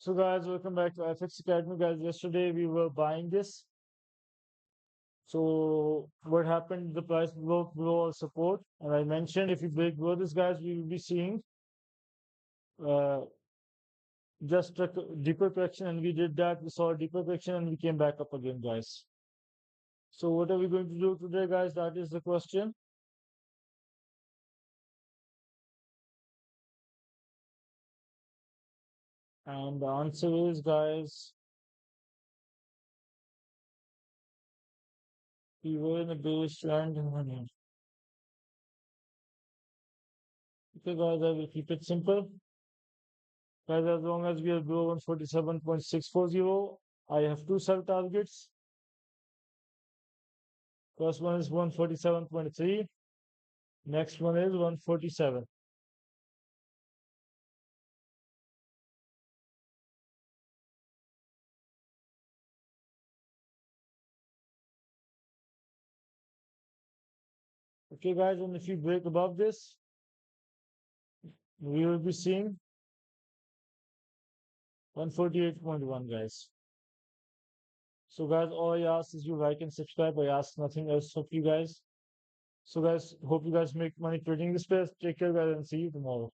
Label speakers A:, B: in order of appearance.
A: So guys, welcome back to IFX Academy. Guys, yesterday we were buying this. So what happened? The price broke below our support, and I mentioned if we break below this, guys, we will be seeing uh, just a deeper correction, and we did that. We saw a deeper correction, and we came back up again, guys. So what are we going to do today, guys? That is the question. And the answer is, guys, we were in a bearish trend. Okay, guys, I will keep it simple. Guys, as long as we are below 147.640, I have two sell targets. First one is 147.3. Next one is 147. Okay, guys, and if you break above this, we will be seeing 148.1, guys. So, guys, all I ask is you like and subscribe. I ask nothing else of you guys. So, guys, hope you guys make money trading this space. Take care, guys, and see you tomorrow.